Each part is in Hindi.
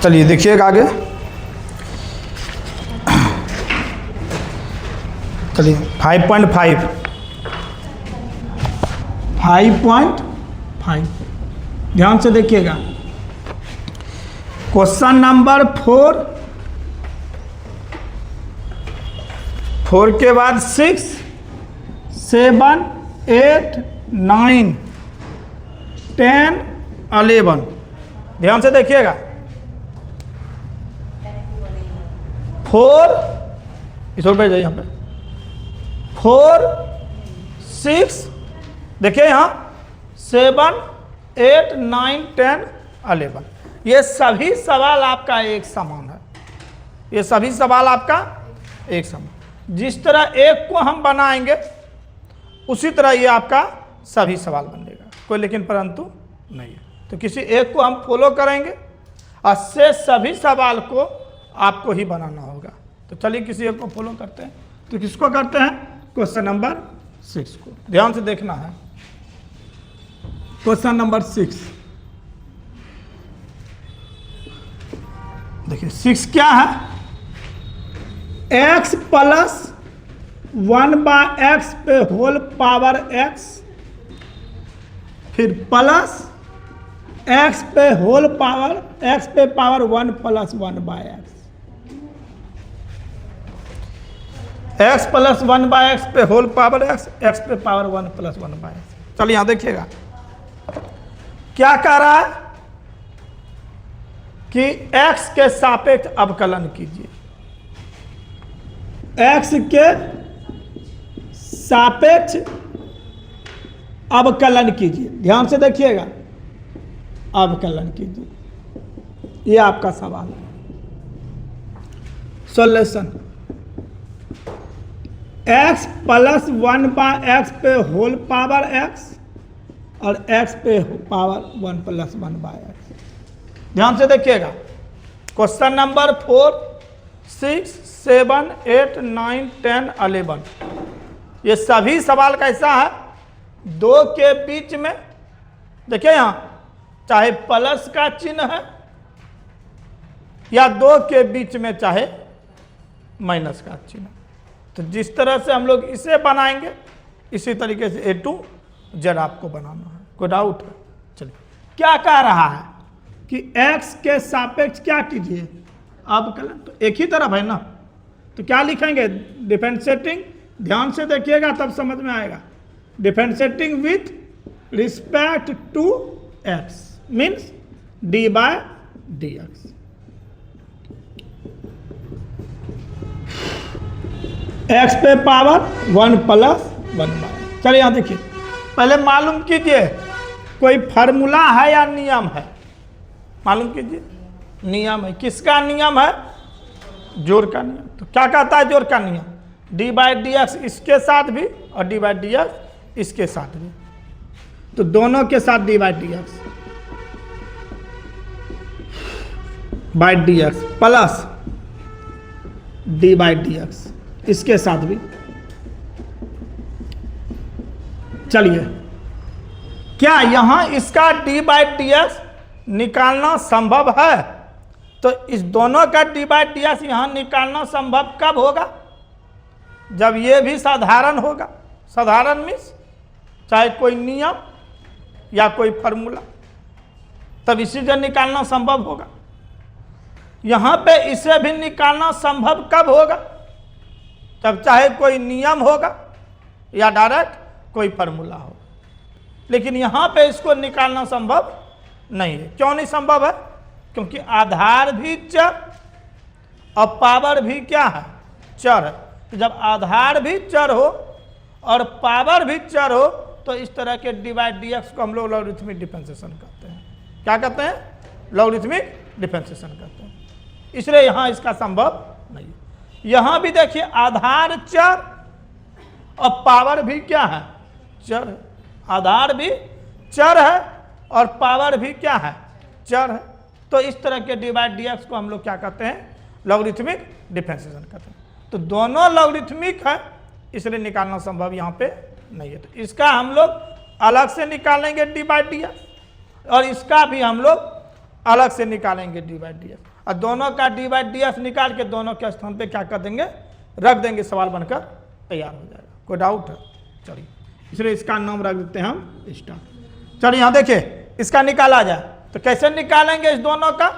चलिए देखिएगा आगे। चलिए 5.5 5.5 ध्यान से देखिएगा। क्वेश्चन नंबर 4 के बाद 6, 7, 8, 9, 10, 11 ध्यान से देखिएगा। 4 इस पे जाइए, यहाँ पे 4, 6 देखिए यहाँ 7, 8, 9, 10, 11 ये सभी सवाल आपका एक समान है। ये सभी सवाल आपका एक समान, जिस तरह एक को हम बनाएंगे उसी तरह ये आपका सभी सवाल बनेगा, कोई लेकिन परंतु नहीं है। तो किसी एक को हम फॉलो करेंगे और से सभी सवाल को आपको ही बनाना होगा। तो चलिए किसी एक को फॉलो करते हैं। तो किसको करते हैं? क्वेश्चन नंबर 6 को ध्यान से देखना है। क्वेश्चन नंबर 6 देखिए 6 क्या है? x प्लस 1/x पे होल पावर x, फिर प्लस x पे होल पावर x पे power 1 plus 1/x, x plus 1/x पे होल पावर x, x पे पावर 1 प्लस 1/x। चलिए यहां देखिएगा क्या कह रहा है कि x के सापेक्ष अवकलन कीजिए। x के सापेक्ष अवकलन कीजिए, ध्यान से देखिएगा, अवकलन कीजिए। ये आपका सवाल है। सॉल्यूशन x प्लस 1/x पे होल पावर x और x पे पावर 1 प्लस 1/x। ध्यान से देखिएगा। क्वेश्चन नंबर 4, 6, 7, 8, 9, 10, 11 ये सभी सवाल कैसा है? 2 के बीच में देखिए यहां चाहे प्लस का चिन्ह है या 2 के बीच में चाहे माइनस का चिन्ह। तो जिस तरह से हम लोग इसे बनाएंगे इसी तरीके से A to Z आपको बनाना है। कोई डाउट है? चलिए क्या कह रहा है कि x के सापेक्ष क्या कीजिए? अवकलन। तो एक ही तरफ है ना, तो क्या लिखेंगे? डिफरेंशिएटिंग। ध्यान से देखिएगा तब समझ में आएगा। Differentiating with respect to x means d/dx। x पे पावर 1 प्लस 1/x। चलिए यहां देखिए, पहले मालूम कीजिए कोई फार्मूला है या नियम है? मालूम कीजिए। नियम है। किसका नियम है? जोड़ का नियम। तो क्या कहता है जोड़ का नियम? d/dx इसके साथ भी और d/dx इसके साथ भी। तो दोनों के साथ d/dx प्लस d/dx इसके साथ भी। चलिए क्या यहां इसका d/dx निकालना संभव है? तो इस दोनों का d/dx यहां निकालना संभव कब होगा? जब ये भी साधारण होगा। साधारण मीन्स चाहे कोई नियम या कोई फॉर्मूला, तब इसी से निकालना संभव होगा। यहां पे इसे भी निकालना संभव कब होगा? तब चाहे कोई नियम होगा या डायरेक्ट कोई फॉर्मूला होगा। लेकिन यहां पे इसको निकालना संभव नहीं है। क्यों नहीं संभव है? क्योंकि आधार भी चर और पावर भी क्या है? चर है। तो जब आधार भी चर हो और पावर भी चर हो तो इस तरह के d/dx को हम लोग लॉगरिथमिक डिफरेंशिएशन कहते हैं। क्या कहते हैं? लॉगरिथमिक डिफरेंशिएशन कहते हैं। इसलिए यहां इसका संभव नहीं है। यहां भी देखिए आधार चर और पावर भी क्या है? चर है। आधार भी चर है और पावर भी क्या है? चर है। तो इस तरह के d/dx को हम लोग क्या कहते हैं? लॉगरिथमिक डिफरेंशिएशन कहते हैं। तो दोनों लॉगरिथमिक है इसलिए निकालना संभव यहाँ पे नहीं है। तो इसका हम लोग अलग से निकालेंगे d/dx और इसका भी हम लोग अलग से निकालेंगे डी बाई डी एस, और दोनों का डी बाई डी एस निकाल के दोनों के स्थान पे क्या कर देंगे, रख देंगे, सवाल बनकर तैयार हो जाएगा। कोई डाउट है? चलिए, इसलिए इसका नाम रख देते हैं हम स्टार। चलिए यहाँ देखिए, इसका निकाला जाए तो कैसे निकालेंगे इस दोनों का,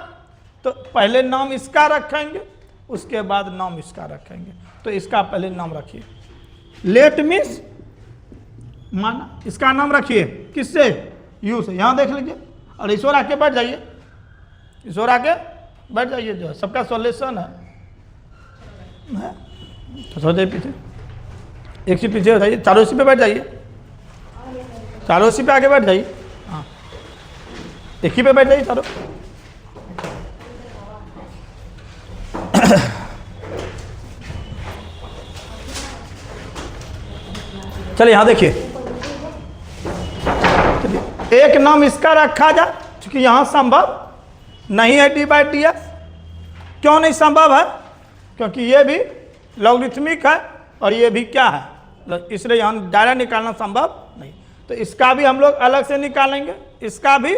तो पहले नाम इसका रखेंगे, उसके बाद नाम इसका रखेंगे। तो इसका पहले नाम रखिए, लेट मीन्स माना, इसका नाम रखिए किससे, यू से। यहाँ देख लीजिए, और ईश्वर आके बैठ जाइए, ईश्वर आके बैठ जाइए, जो है सबका सॉल्यूशन है। तो सो जाइए पीछे, एक चीज पीछे हो जाइए, चारों इसी पे बैठ जाइए, चारों इसी पे आगे बैठ जाइए, हाँ एक ही पे बैठ जाइए चारों। चलिए यहाँ देखिए, चलिए एक नाम इसका रखा जाए, क्योंकि यहाँ संभव नहीं है डी बाई डी एस। क्यों नहीं संभव है, क्योंकि ये भी लॉगरिथमिक है और ये भी क्या है, इसलिए यहाँ डायरेक्ट निकालना संभव नहीं। तो इसका भी हम लोग अलग से निकालेंगे, इसका भी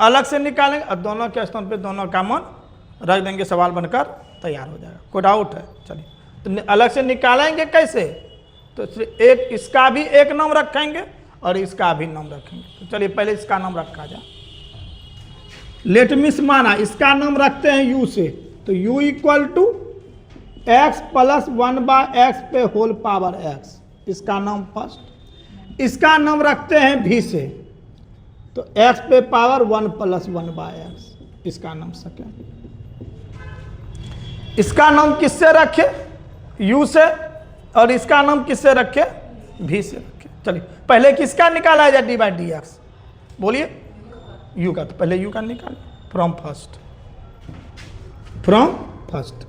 अलग से निकालेंगे, और दोनों के स्थान पे दोनों का मान रख देंगे, सवाल बनकर तैयार हो जाएगा। कोई डाउट है? चलिए, तो अलग से निकालेंगे कैसे, तो एक इसका भी एक नाम रखेंगे और इसका भी नाम रखेंगे। तो चलिए पहले इसका नाम रखा जाए, लेट मिस माना, इसका नाम रखते हैं यू से, तो u equal to X plus 1/x पे होल पावर x, इसका नाम फर्स्ट। इसका नाम रखते हैं v से, तो x पे पावर 1 प्लस 1/x, इसका नाम सेकेंड। इसका नाम किससे रखे, u से, और इसका नाम किससे रखे, v से रखे। चलिए पहले किसका निकाला जाए, डी बाई डी एक्स, बोलिए u का, तो पहले u का निकालिए, from first, from first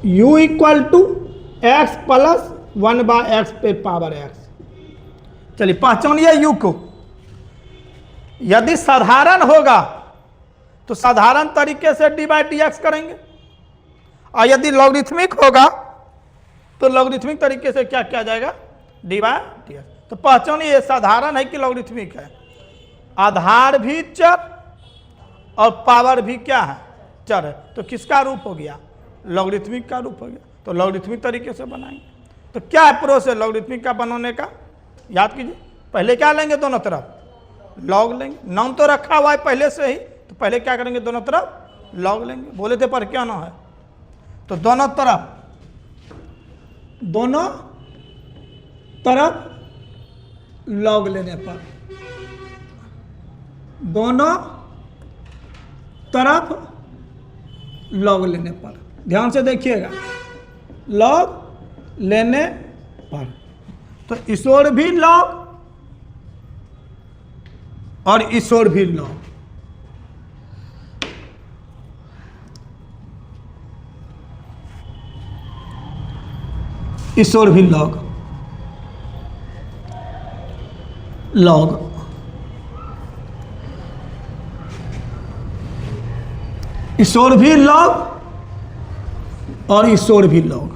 u equal to X plus 1/x पे पावर x। चलिए पहचानिए u को, यदि साधारण होगा तो साधारण तरीके से डी बाई डी एक्स करेंगे, और यदि लॉगरिथमिक होगा तो लॉगरिथमिक तरीके से क्या किया जाएगा, डी बाई डी एक्स। तो पहचानिए ये साधारण है कि लॉगरिथमिक है, आधार भी चर और पावर भी क्या है, चर है। तो किसका रूप हो गया, लॉगरिथमिक का रूप हो गया। तो लॉगरिथमिक तरीके से बनाएंगे। तो क्या है प्रोसेस लॉगरिथमिक का बनाने का, याद कीजिए, पहले क्या लेंगे, दोनों तरफ लॉग लेंगे, नाम तो रखा हुआ है पहले से ही, तो पहले क्या करेंगे, दोनों तरफ लॉग लेंगे। बोले थे पर क्या ना है, तो दोनों तरफ लॉग लेने पर, दोनों तरफ लॉग लेने पर, ध्यान से देखिएगा, लॉग लेने पर, तो इस ओर भी लॉग और इस ओर भी लॉग। इस ओर भी लॉग, लॉग, इस ओर भी लॉग और इस ओर भी लॉग,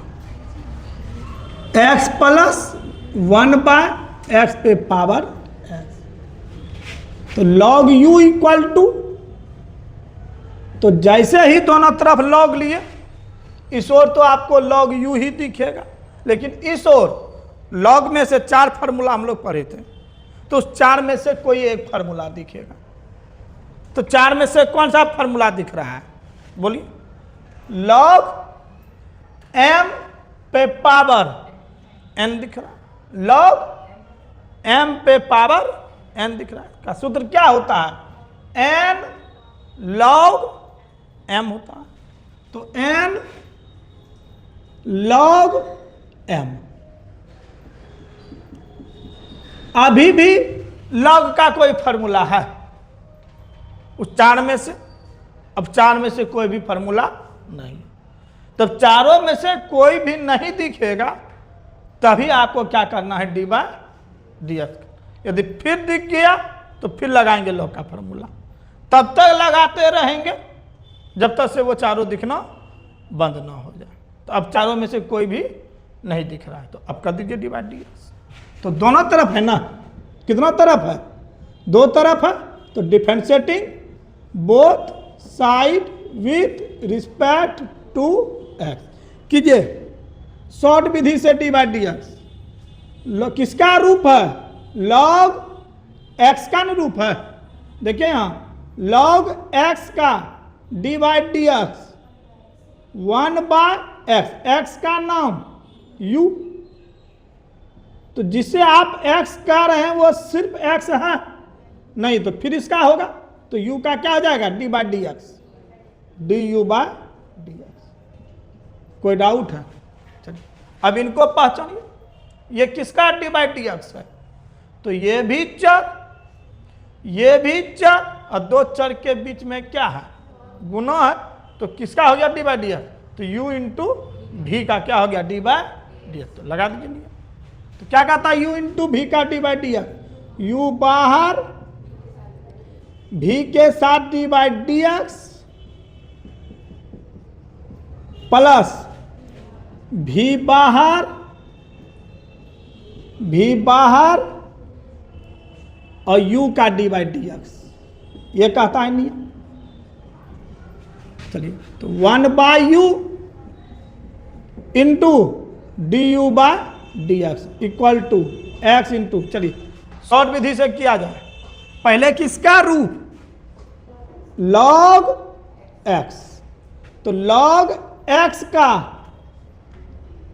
x प्लस 1/x पे पावर x। तो लॉग u इक्वल टू, तो जैसे ही दोनों तरफ लॉग लिए, इस ओर तो आपको लॉग u ही दिखेगा, लेकिन इस ओर लॉग में से 4 फार्मूला हम लोग पढ़े थे, तो उस 4 में से कोई एक फार्मूला दिखेगा। तो 4 में से कौन सा फार्मूला दिख रहा है, बोलिए, लॉग m पे पावर n दिख रहा है, लॉग m पे पावर n दिख रहा है। का सूत्र क्या होता है, n लॉग m होता है। तो n लॉग m, अभी भी लॉग का कोई फार्मूला है उस 4 में से, अब 4 में से कोई भी फार्मूला नहीं, तब चारों में से कोई भी नहीं दिखेगा, तभी आपको क्या करना है, डी बाई डी एक्स। यदि फिर दिख गया तो फिर लगाएंगे लॉग का फार्मूला, तब तक लगाते रहेंगे जब तक से वो चारों दिखना बंद ना हो जाए। तो अब चारों में से कोई भी नहीं दिख रहा है, तो अब कर दीजिए डी बाई डी एक्स। तो दोनों तरफ है ना, कितना तरफ है, 2 तरफ है, तो differentiating both side with respect to x कीजिए। शॉर्ट विधि से डी बाई डी एक्स किसका रूप है? लॉग एक्स का रूप है। देखिए यहाँ लॉग एक्स का D by D x 1 by X, x का नाम u, तो जिसे आप x कह रहे हैं वो सिर्फ x है नहीं, तो फिर इसका होगा तो u का क्या हो जाएगा? D by D X, D U by D x. कोई डाउट है? चलिए अब इनको पहचानिए, ये किसका डी बाई डी एक्स है? तो ये भी चर, ये भी चर, और दो चर के बीच में क्या है? गुना है, तो किसका हो गया डी बाई डी एक्स? तो u इंटू भी का क्या हो गया? D by D x. तो लगा दीजिए नहीं, तो क्या कहता है u इंटू भी का D by D x? u बाहर भी के साथ D by D x plus भी बाहर, भी बाहर और u का डी बाई डी एक्स, ये कहता है नहीं। चलिए तो 1 by U into D U by D x equal to X into, चलिए शॉर्ट विधि से किया जाए। पहले किसका रूप? लॉग एक्स, तो लॉग एक्स का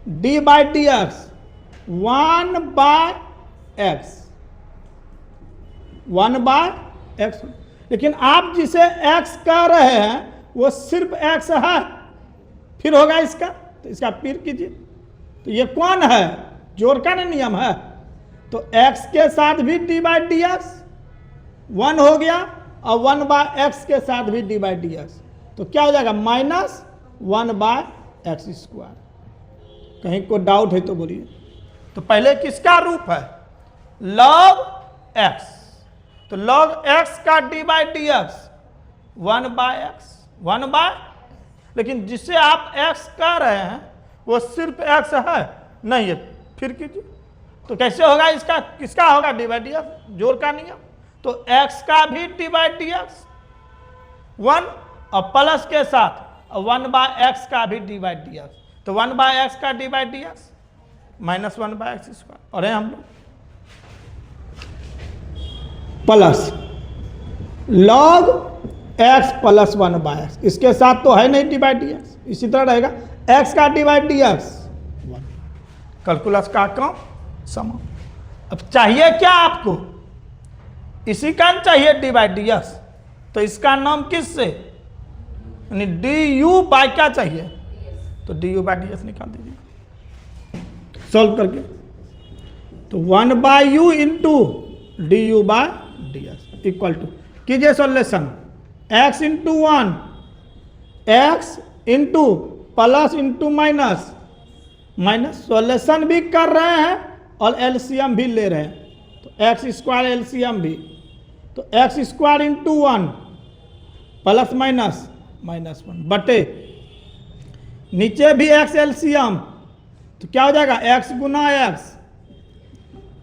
D by D x 1 by x, 1 by X. लेकिन आप जिसे एक्स कह रहे हैं वो सिर्फ एक्स है, फिर होगा इसका, तो इसका फिर कीजिए। तो ये कौन है? जोड़ का ना नियम है, तो x के साथ भी डी बाई डी एक्स 1 हो गया, और 1 बाय एक्स के साथ भी डी बाई डी एक्स, तो क्या हो जाएगा? Minus 1 by x square. कहीं को डाउट है तो बोलिए। तो पहले किसका रूप है? लॉग एक्स, तो लॉग एक्स का D by D x 1 by x, 1 by, लेकिन जिसे आप x कह रहे हैं वो सिर्फ x है नहीं है, फिर कीजिए। तो कैसे होगा इसका? किसका होगा? डी बाई डी एक्स, जोड़ का नियम। तो x का भी डी बाई डी एक्स 1 और प्लस के साथ 1 बाय एक्स का भी डी बाई डी एक्स, तो 1 बाय एक्स का D by D x minus 1 by x square, और है हम लोग plus log x plus 1 by x, इसके साथ तो है नहीं डी बाई डी एक्स, इसी तरह रहेगा x का D by D x 1। Calculus का काम समान। अब चाहिए क्या आपको? इसी का चाहिए डी बाई डी एक्स, तो इसका नाम किससे? यानी डी यू बाई क्या चाहिए? तो D you by D X निकाल दीजिए सॉल्व करके। तो 1 by U into D U by D x equal to, कीजिए solution, x into 1, X into plus into minus, minus solution भी कर रहे हैं और एलसीएम भी ले रहे हैं, तो एक्स स्क्वायर एलसीएम भी, तो x square into 1 plus minus minus 1 बटे नीचे भी एक्स एलसीएम, तो क्या हो जाएगा? एक्स गुना एक्स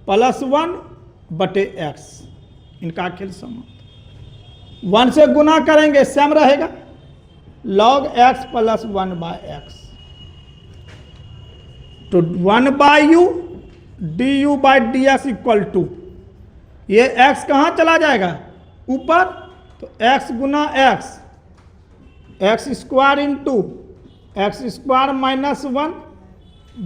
प्लस 1 बटे एक्स, इनका खेल समान। 1 से गुना करेंगे सेम रहेगा, log x plus 1 by X, तो 1 by U D you by D x equal to, ये x कहाँ चला जाएगा? ऊपर, तो x गुना X, x square into x square minus 1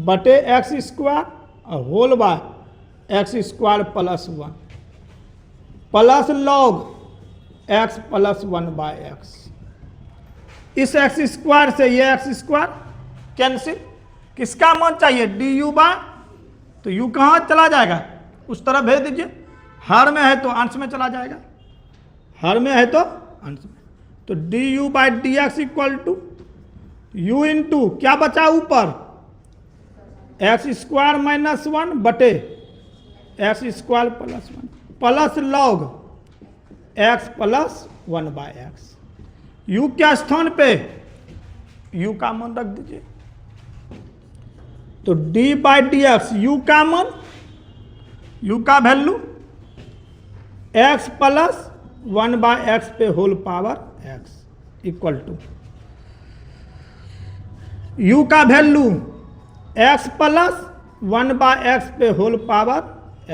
बटे एक्स स्क्वायर और whole by x square plus 1 plus log x plus 1 by X. इस एक्स स्क्वायर से ये एक्स स्क्वायर कैंसिल, किसका मान चाहिए? डी यू बाय, तो यू कहाँ चला जाएगा? उस तरफ भेज दीजिए, हर में है तो अंश में चला जाएगा, हर में है तो अंश में, तो D you by D x equal to u into क्या बचा ऊपर? एक्स स्क्वायर माइनस 1 बटे x square plus 1 plus log x plus 1 by x. U क्या स्थान पे? यू का मान रख दीजिए, तो d by D x u का मान, यू का वैल्यू एक्स प्लस 1/x पे whole power x equal to u का वैल्यू x प्लस 1/x पे whole power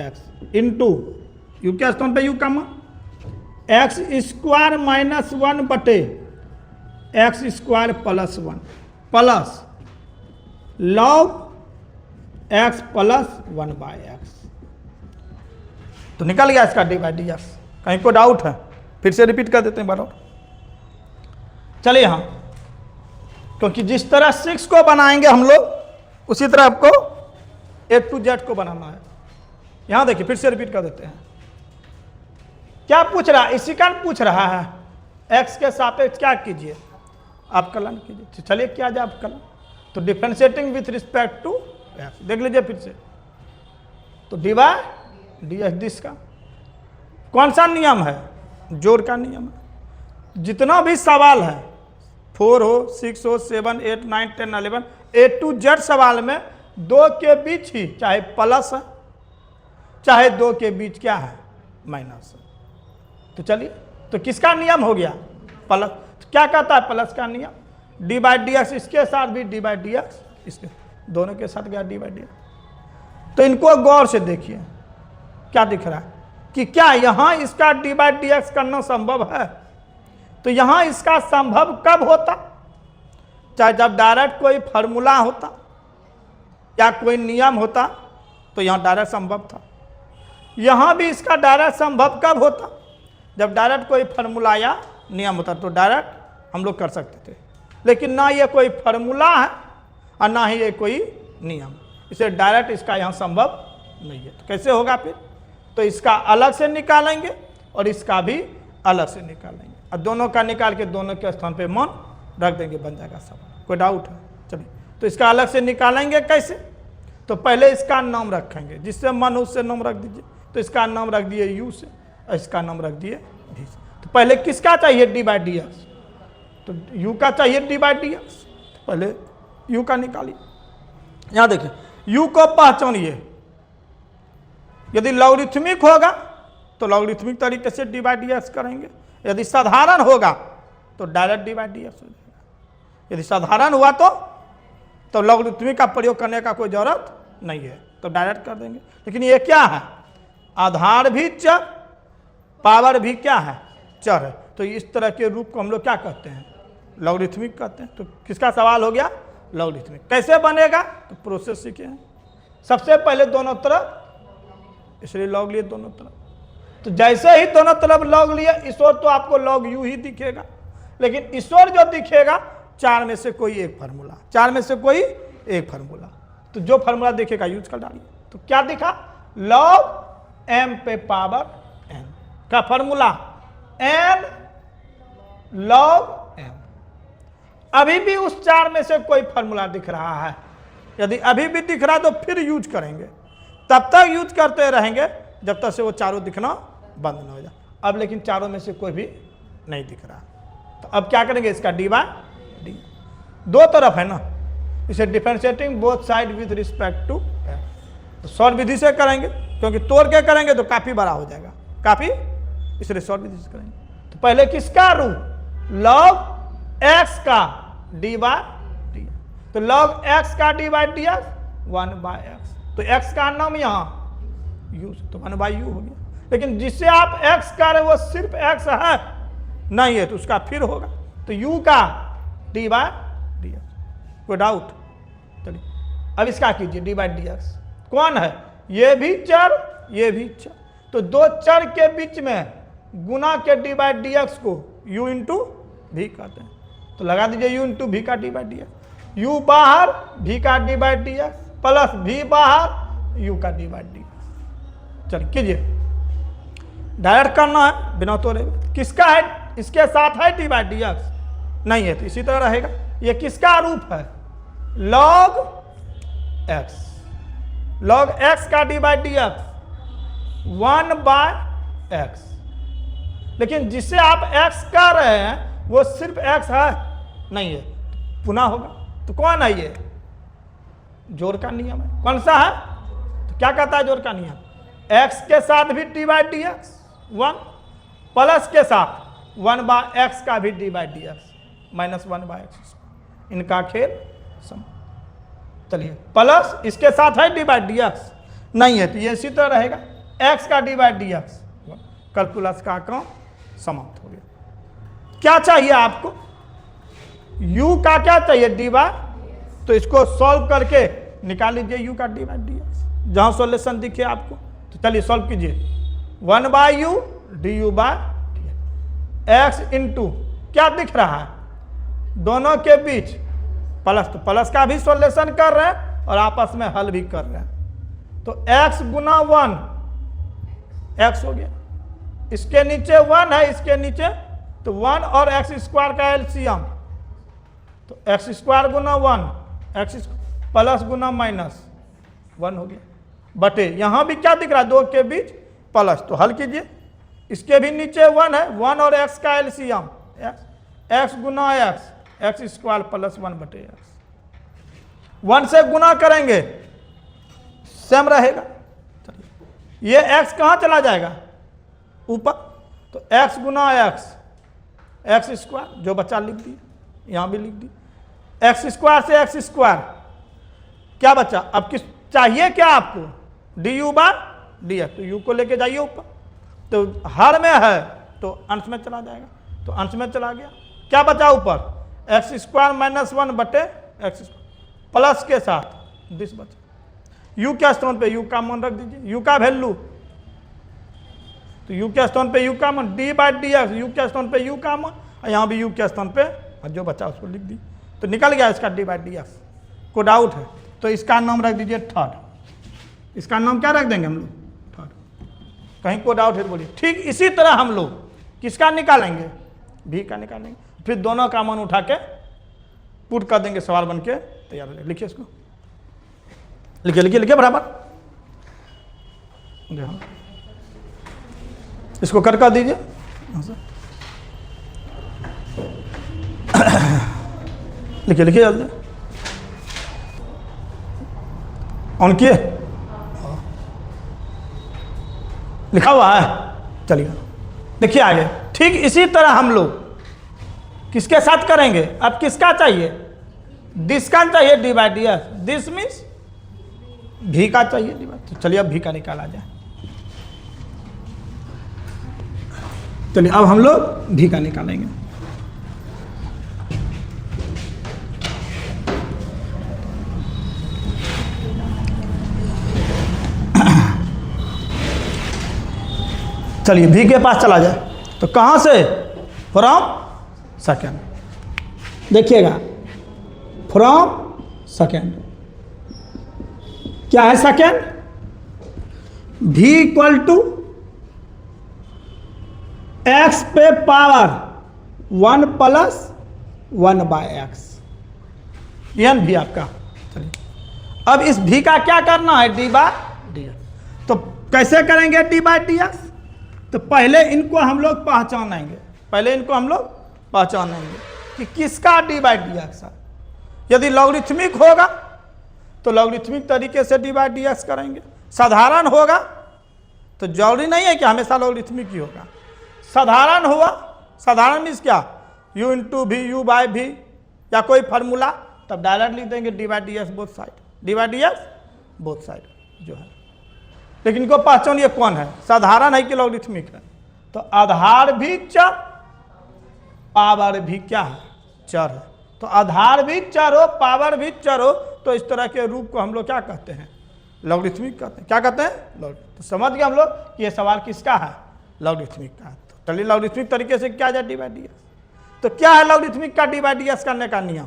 x into you के स्थान पे यू का मान एक्स स्क्वायर माइनस 1 बटे x square plus 1 plus log x plus 1/x। तो निकल गया इसका डी बाई डी एक्स। कहीं को डाउट है? फिर से रिपीट कर देते हैं बार। चलिए यहाँ, क्योंकि जिस तरह 6 को बनाएंगे हम लोग उसी तरह आपको A to Z को बनाना है। यहाँ देखिए, फिर से रिपीट कर देते हैं। क्या पूछ रहा है? इसी कारण पूछ रहा है x के सापेक्ष क्या कीजिए, आप कलन कीजिए। चलिए क्या जाए आप कलन, तो differentiating with respect to x देख लीजिए फिर से। तो d by D x this का कौन सा नियम है? जोड़ का नियम है। जितना भी सवाल है 4 हो 6 हो 7 8 9 10 11 A to Z सवाल में 2 के बीच ही चाहे प्लस है चाहे 2 के बीच क्या है माइनस है। तो चलिए, तो किसका नियम हो गया? प्लस। तो क्या कहता है प्लस का नियम? डी बाई डी एक्स इसके साथ भी डी बाई डी एक्स इसके दोनों के साथ गया डी बाई डी एक्स। तो इनको गौर से देखिए क्या दिख रहा है कि क्या यहाँ इसका डी बाई डी एक्स करना संभव है? तो यहाँ इसका संभव कब होता? चाहे जब डायरेक्ट कोई फार्मूला होता या कोई नियम होता तो यहाँ डायरेक्ट संभव था। यहाँ भी इसका डायरेक्ट संभव कब होता? जब डायरेक्ट कोई फार्मूला या नियम होता तो डायरेक्ट हम लोग कर सकते थे। लेकिन ना ये कोई फार्मूला है और ना ही ये कोई नियम, इसे डायरेक्ट इसका यहाँ संभव नहीं है। तो कैसे होगा फिर? तो इसका अलग से निकालेंगे और इसका भी अलग से निकालेंगे और दोनों का निकाल के दोनों के स्थान पे मान रख देंगे, बन जाएगा सवाल। कोई डाउट है? चलिए, तो इसका अलग से निकालेंगे कैसे? तो पहले इसका नाम रखेंगे, जिससे मन उससे नाम रख दीजिए। तो इसका नाम रख दिए यू से और इसका नाम रख दिए डी से। तो पहले किसका चाहिए? D by D x. तो यू का चाहिए डी बाई डी एक्स, पहले यू का निकालिए। यहाँ देखिए, यू को पहचानिए। यदि लॉगरिथमिक होगा तो लॉगरिथमिक तरीके से डी बाई डी एक्स करेंगे। यदि साधारण होगा तो direct D by D x हो जाएगा। यदि साधारण हुआ तो लॉगरिथमिक का प्रयोग करने का कोई जरूरत नहीं है, तो डायरेक्ट कर देंगे। लेकिन ये क्या है? आधार भी चर, पावर भी क्या है? चर है। तो इस तरह के रूप को हम लोग क्या कहते हैं? लॉगरिथमिक कहते हैं। तो किसका सवाल हो गया? लॉगरिथमिक। कैसे बनेगा? तो प्रोसेस सीखे हैं। सबसे पहले दोनों तरफ, इसलिए लॉग लिए दोनों तरफ। तो जैसे ही दोनों तरफ लॉग लिए ईश्वर, तो आपको लॉग यू ही दिखेगा। लेकिन ईश्वर जो दिखेगा 4 में से कोई एक फार्मूला, 4 में से कोई एक फार्मूला। तो जो फार्मूला दिखेगा यूज कर डालिए। तो क्या दिखा? लॉग एम पे पावर एन का फार्मूला एन लॉग एम। अभी भी उस 4 में से कोई फार्मूला दिख रहा है। यदि अभी भी दिख रहा है तो फिर यूज करेंगे, तब तक यूज करते रहेंगे जब तक से वो चारों दिखना बंद ना हो जाए। अब लेकिन चारों में से कोई भी नहीं दिख रहा, तो अब क्या करेंगे? इसका डी बाई डी, दो तरफ है ना, इसे differentiating both side with respect to तो शॉर्ट विधि से करेंगे, क्योंकि तोड़ के करेंगे तो काफी बड़ा हो जाएगा, काफी, इसलिए शॉर्ट विधि से करेंगे। तो पहले किसका रूप? लॉग एक्स का डी बाई डी। तो लॉग एक्स का D by D x 1/x। तो x का नाम यहाँ u, तो 1/u हो गया। लेकिन जिससे आप x कर रहे वो सिर्फ x है नहीं है, तो उसका फिर होगा। तो u का डी बाई डी एक्स। कोई डाउट? चलिए, अब इसका कीजिए डी बाई डी एक्स। कौन है? ये भी चर, ये भी चर। तो दो चर के बीच में गुना के डी बाई डी एक्स को u इंटू भी कहते हैं। तो लगा दीजिए u इंटू भी का D by D x. u बाहर, भी का D by D x plus भी बाहर, u का डी बाई डी एक्स। चलिए कीजिए, डायरेक्ट करना है बिना तोड़े। किसका है? इसके साथ है डी बाई डी एक्स नहीं है, तो इसी तरह रहेगा। ये किसका रूप है? Log x. लॉग एक्स का D by D x 1/x। लेकिन जिससे आप x कर रहे हैं वो सिर्फ x है नहीं है, पुनः होगा। तो कौन है ये? जोड़ का नियम है। कौन सा है? तो क्या कहता है जोड़ का नियम? x के साथ भी d by D x 1 plus के साथ 1/x का भी d/dx माइनस 1/x, इनका खेल सम। चलिए प्लस इसके साथ है d/dx नहीं है तो ये इसी तरह रहेगा, x का d/dx, कैलकुलस का काम समाप्त हो गया। क्या चाहिए आपको, u का क्या चाहिए dy, तो इसको सॉल्व करके निकाल लीजिए u का d/dx, जहां सॉल्यूशन दिखे आपको। तो चलिए सॉल्व कीजिए, 1/u du/dx x इंटू क्या दिख रहा है, दोनों के बीच प्लस, तो प्लस का भी सॉल्यूशन कर रहे हैं और आपस में हल भी कर रहे हैं। तो x गुना 1 x हो गया, इसके नीचे 1 है, इसके नीचे तो 1 और x स्क्वायर का एलसीएम, तो x स्क्वायर गुना 1 x प्लस गुना माइनस 1 हो गया, बटे यहां भी क्या दिख रहा है, दो के बीच प्लस, तो हल कीजिए, इसके भी नीचे 1 है, 1 और x का एलसीएम x गुना x स्क्वायर प्लस 1 बटे x, 1 से गुना करेंगे सेम रहेगा, ये x कहाँ चला जाएगा ऊपर, तो x गुना x स्क्वायर जो बच्चा लिख दिए, यहां भी लिख दी, x स्क्वायर से x स्क्वायर क्या बचा, अब किस चाहिए क्या आपको du/dx, तो u को लेके जाइए ऊपर, तो हर में है तो अंश में चला जाएगा, तो अंश में चला गया, क्या बचा ऊपर x स्क्वायर माइनस 1 बटे x स्क्वायर प्लस के साथ दिस बचा, u के स्थान पे u का मान रख दीजिए, u का वैल्यू, तो u के स्थान पे u का मान d/dx, u के स्थान पे u का मान, और यहाँ भी u के स्थान पे जो बचा उसको लिख दी, तो निकल गया इसका d/dx। को डाउट है तो इसका नाम रख दीजिए थर्ड, इसका नाम क्या रख देंगे हम लोग थर्ड, कहीं को डाउट है तो बोलिए। ठीक इसी तरह हम लोग किसका निकालेंगे, v का निकालेंगे, फिर दोनों का मान उठा के पुट कर देंगे, सवाल बन के तैयार हो जाए। लिखिए इसको, लिखिए लिखिए लिखिए बराबर, इसको कर दीजिए, लिखिए लिखिए जल्दी, ऑन किए, लिखा हुआ है, चलिए देखिए आगे। ठीक इसी तरह हम लोग किसके साथ करेंगे, अब किसका चाहिए, दिस का चाहिए d/dx, दिस मीन्स भी का चाहिए dy, तो चलिए अब भी का निकाला जाए। चलिए अब हम लोग भी का निकालेंगे, चलिए भी के पास चला जाए, तो कहां से, फ्रॉम सेकेंड, देखिएगा फ्रॉम सेकेंड, क्या है second, v equal to x पे पावर 1 प्लस 1/x, यह भी आपका। चलिए अब इस v का क्या करना है, d/dx, तो कैसे करेंगे d/dx, तो पहले इनको हम लोग पहचानेंगे, कि किसका d/dx है। यदि लॉगरिथमिक होगा तो लॉगरिथमिक तरीके से d/dx करेंगे, साधारण होगा तो जरूरी नहीं है कि हमेशा लॉगरिथमिक ही होगा, साधारण हुआ, साधारण मीन्स क्या, u इंटू भी u/v या कोई फार्मूला, तब डायरेक्ट लिख देंगे d/dx both side, d/dx both side जो है। लेकिन इनको पहचानिए कौन है, साधारण है कि लॉगरिथमिक है, तो आधार भी चर, पावर भी क्या है, चर है, तो आधार भी चर हो, पावर भी चर हो, तो इस तरह के रूप को हम लोग क्या कहते हैं, लॉगरिथमिक कहते हैं। क्या कहते हैं, तो समझ गए हम लोग कि ये सवाल किसका है, लॉगरिथमिक का है। तो चलिए लॉगरिथमिक तरीके से क्या जाए d/dx, तो क्या है लॉगरिथमिक का d/dx करने का नियम,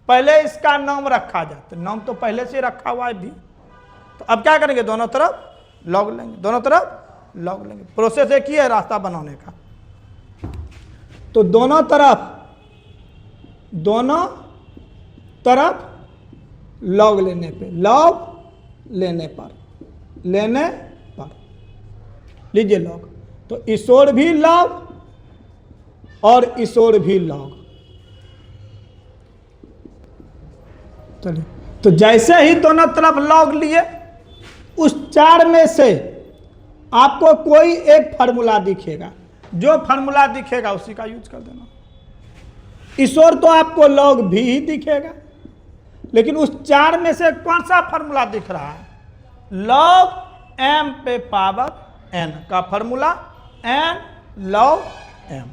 पहले इसका नाम रखा जाए, तो नाम तो पहले से रखा हुआ है भी, तो अब क्या करेंगे, दोनों तरफ लॉग लेंगे, दोनों तरफ लॉग लेंगे, प्रोसेस एक ही है रास्ता बनाने का, तो दोनों तरफ लॉग लेने पे, लेने पर लीजिए लॉग, तो इस ओर भी लॉग और इस ओर भी लॉग। चलिए तो जैसे ही दोनों तरफ लॉग लिए, उस चार में से आपको कोई एक फार्मूला दिखेगा, जो फार्मूला दिखेगा उसी का यूज कर देना। इस ओर तो आपको log v ही दिखेगा, लेकिन उस 4 में से कौन सा फार्मूला दिख रहा है? log m पे पावर n का formula n log m,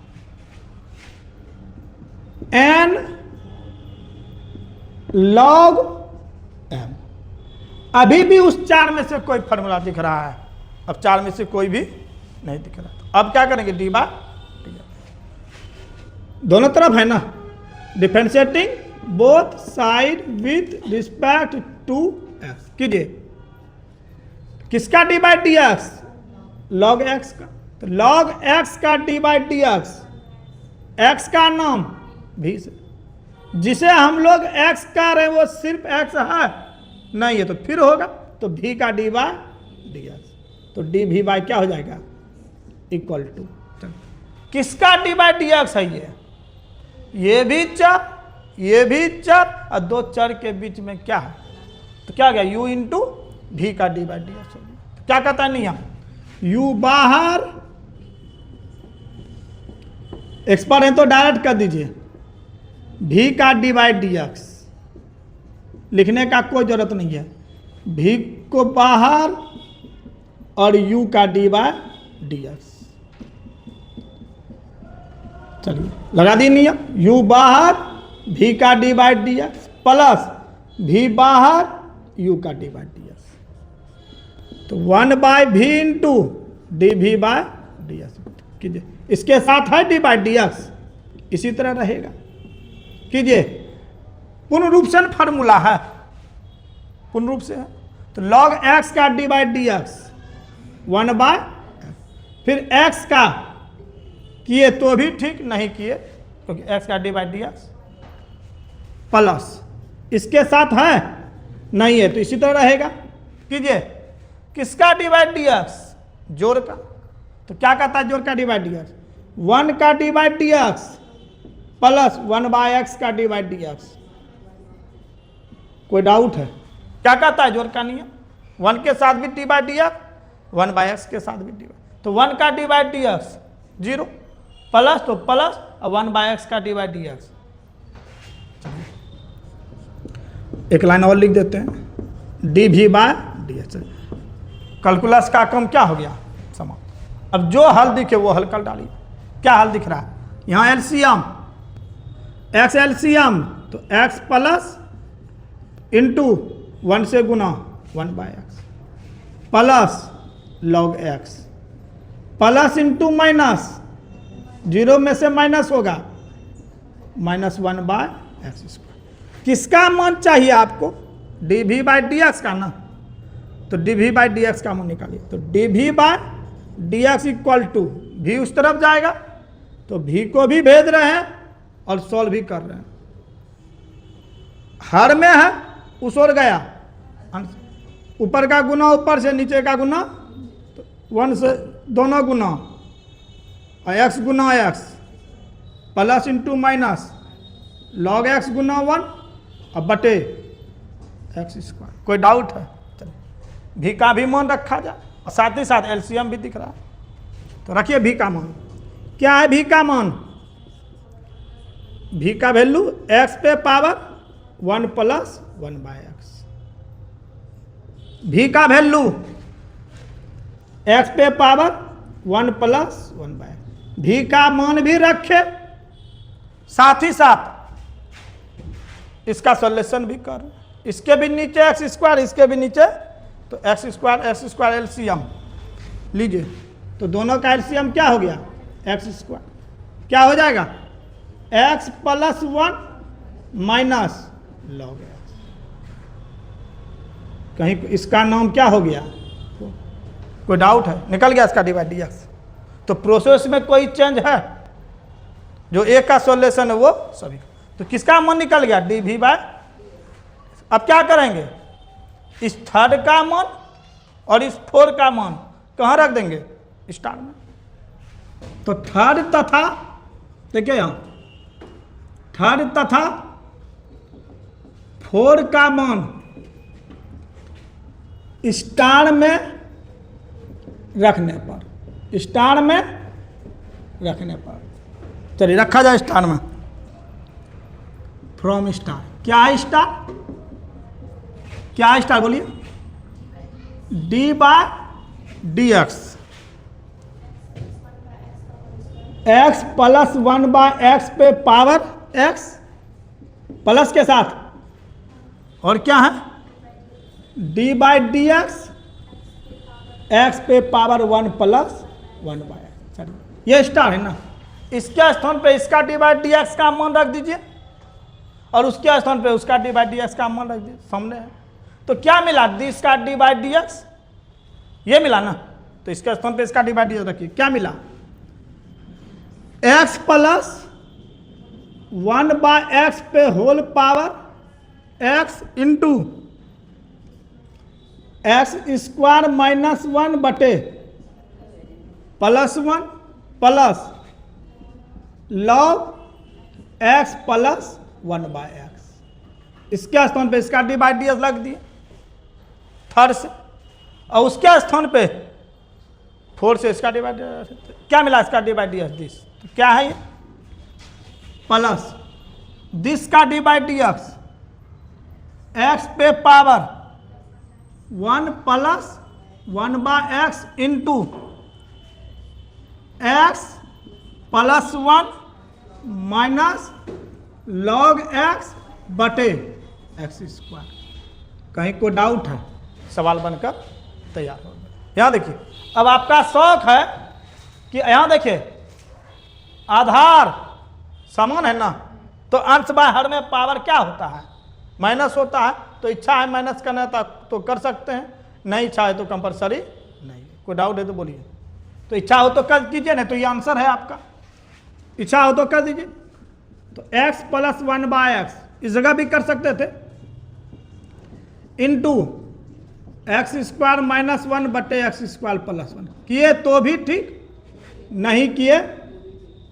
n log m। अभी भी उस 4 में से कोई फार्मूला दिख रहा है, अब 4 में से कोई भी नहीं दिख रहा। तो अब क्या करेंगे? डी बाय डी, दोनों तरफ है ना, differentiating both side with respect to x कीजिए। किसका d by D x? Log x का। तो लॉग एक्स का D by D x, x का नाम भी से, जिसे हम लोग एक्स कह रहे हैं वो सिर्फ एक्स है नहीं है, तो फिर होगा तो भी का डी बाई डी एक्स, तो डी भी बाई क्या हो जाएगा? इक्वल टू, किसका डी बाई डी एक्स है? ये भी चर, ये भी चर, और दो चर के बीच में क्या है? तो क्या गया? u इंटू भी का डी बाई डी एक्स। क्या कहता है नियम? u बाहर, एक्स पर है तो डायरेक्ट कर दीजिए, भी का डी बाई डी एक्स, लिखने का कोई जरूरत नहीं है, भी को बाहर और u का डी बाई डी एक्स। चलिए लगा दी नियम, u बाहर भी का D by D x plus भी बाहर u का डी बाई डी एक्स, तो 1 बाय भी इंटू डी भी बाय डी एक्स कीजिए। इसके साथ है डी बाई डी एक्स, इसी तरह रहेगा कीजिए। पूर्ण रूप से फार्मूला है, पूर्ण रूप से है, तो log x का D by D x 1 by, फिर x का किए तो भी ठीक, नहीं किए क्योंकि x का D by D x plus इसके साथ है नहीं है तो इसी तरह रहेगा कीजिए। किसका डी बाई डी एक्स? जोड़ का। तो क्या कहता है जोड़ का डी बाई डी एक्स? 1 का D by D x plus 1 by x का डी बाई डी एक्स। कोई डाउट है? क्या कहता है जोड़ का नियम? 1 के साथ भी d by D x, 1 by x के साथ भी डी बाई, तो 1 का D by D x 0 plus, तो प्लस, और 1 बाय एक्स का डी बाई डी एक्स। एक लाइन और लिख देते हैं, डी भी बाय डी एक्स। कैलकुलस का काम क्या हो गया? समाप्त। अब जो हल दिखे वो हल कर डालिए। क्या हल दिख रहा है? यहाँ एलसीएम, एक्स एलसीएम, तो एक्स प्लस इंटू 1 से गुना 1 by x plus log x plus into minus, 0 में से माइनस होगा, माइनस 1 बाय एक्स स्क्वायर। किसका मान चाहिए आपको? डी भी बाई डी एक्स का ना, तो डी भी बाई डी एक्स का मान निकालिए। तो डी भी by D x equal to, भी उस तरफ जाएगा तो भी को भी भेज रहे हैं और सॉल्व भी कर रहे हैं। हर में है, उस ओर गया, ऊपर का गुना ऊपर से, नीचे का गुना तो 1 से दोनों गुना, और एक्स गुना X plus into minus log X गुना 1 और बटे एक्स स्क्वायर। कोई डाउट है? चलिए भी का भी मान रखा जाए और साथ ही साथ एलसीएम भी दिख रहा है, तो रखिए भी का मान। क्या है भी का मान? भी का वैल्यू एक्स पे पावर 1 प्लस 1 बाय एक्स। भी का वैल्यू एक्स पे पावर 1 प्लस 1 बाय, भी का मान भी रखे, साथ ही साथ इसका सॉल्यूशन भी कर, इसके भी नीचे एक्स स्क्वायर, इसके भी नीचे, तो एक्स स्क्वायर एलसीएम लीजिए, तो दोनों का एलसीएम क्या हो गया? X square. क्या हो जाएगा? X plus 1 minus log x. कहीं इसका नाम क्या हो गया? कोई डाउट है? निकल गया इसका डी बाई डी एक्स। तो प्रोसेस में कोई चेंज है? जो एक का सॉल्यूशन है वो सभी का। तो किसका मान निकल गया? डी भी बाय। अब क्या करेंगे? इस थर्ड का मान और इस 4 का मान कहाँ रख देंगे? स्टार में। तो थर्ड तथा, देखिए यहाँ थर्ड तथा 4 का मान स्टार में रखने पर, स्टार में रखने पर। चलिए रखा जाए स्टार में, फ्रॉम स्टार। क्या है स्टार? क्या है स्टार बोलिए? D by D x, x plus 1 by x पे पावर एक्स प्लस के साथ, और क्या है? D by D x, x पे पावर 1 प्लस 1 बाय एक्स। चलिए ये स्टार है ना, इसके स्थान पे इसका डी बाई डी एक्स का मान रख दीजिए और उसके स्थान पे उसका डी बाई डी एक्स का मान रख दीजिए, सामने है। तो क्या मिला? इसका डी बाई डी एक्स, ये मिला ना, तो इसके स्थान पे इसका डी बाई डी एक्स रखिए। क्या मिला? एक्स प्लस 1 बाय एक्स पे whole power x into x square minus 1 बटे plus 1 plus log x plus 1 by x. इसके स्थान पे इसका डी बाई डी एक्स लग दिए थर्ड से, और उसके स्थान पे 4 से इसका डी बाई डी एक्स। क्या मिला? इसका D by D x this, तो क्या है ये? प्लस दिस का D by D x, x पे power 1 plus 1 by X into X plus 1 minus log X बटे एक्स स्क्वायर। कहीं कोई डाउट है? सवाल बनकर तैयार हो गया। यहाँ देखिए, अब आपका शौक है कि यहाँ देखिए आधार समान है ना, तो अंश बाय हर में पावर क्या होता है? माइनस होता है। तो इच्छा है माइनस करना तो कर सकते हैं, नहीं इच्छा है तो कंपलसरी नहीं है। कोई डाउट है तो बोलिए। तो इच्छा हो तो कर कीजिए, नहीं तो ये आंसर है आपका। इच्छा हो तो कर दीजिए। तो x प्लस 1 बाय एक्स इस जगह भी कर सकते थे, इंटू एक्स स्क्वायर माइनस 1 बटे एक्स स्क्वायर प्लस 1। किए तो भी ठीक, नहीं किए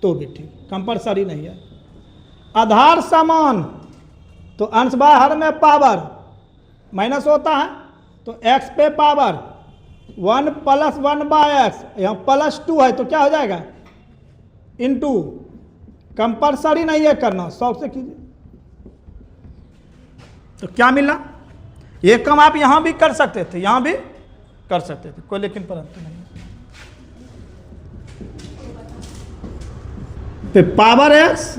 तो भी ठीक, कंपलसरी नहीं है। आधार समान तो अंश बाय हर में पावर माइनस होता है, तो x पे पावर 1 प्लस 1 बाय एक्स, यहाँ प्लस 2 है तो क्या हो जाएगा? इंटू, कंपलसरी नहीं है करना, शौक से कीजिए। तो क्या मिला? ये काम आप यहां भी कर सकते थे, यहां भी कर सकते थे, कोई लेकिन परंतु नहीं। तो power x,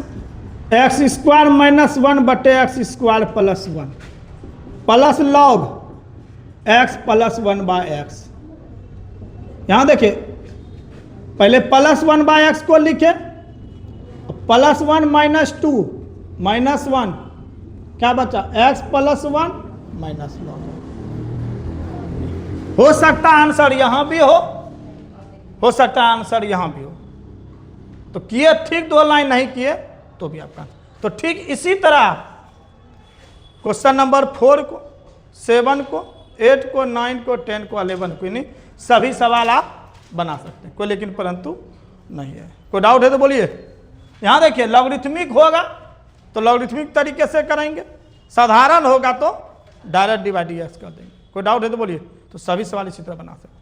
x square minus 1 बटे x square plus 1 plus log x plus 1 by x. यहां देखिए, पहले प्लस 1 बाय एक्स को लिखे, प्लस 1 माइनस 2 माइनस 1, क्या बचा? X plus 1 minus log. हो सकता है आंसर यहां भी हो सकता है आंसर यहां भी हो। तो किए ठीक, 2 लाइन नहीं किए तो भी आपका। तो ठीक इसी तरह क्वेश्चन नंबर 4 को, 7 को, 8 को, 9 को, 10 को, 11 को, नहीं सभी सवाल आप बना सकते हैं, कोई लेकिन परंतु नहीं है। कोई डाउट है तो बोलिए। यहां देखिए, लॉगरिथमिक होगा तो लॉगरिथमिक तरीके से करेंगे, साधारण होगा तो डायरेक्ट डिवाइड कर देंगे। कोई डाउट है तो बोलिए। तो सभी सवाल इसी तरह बना सकते हैं।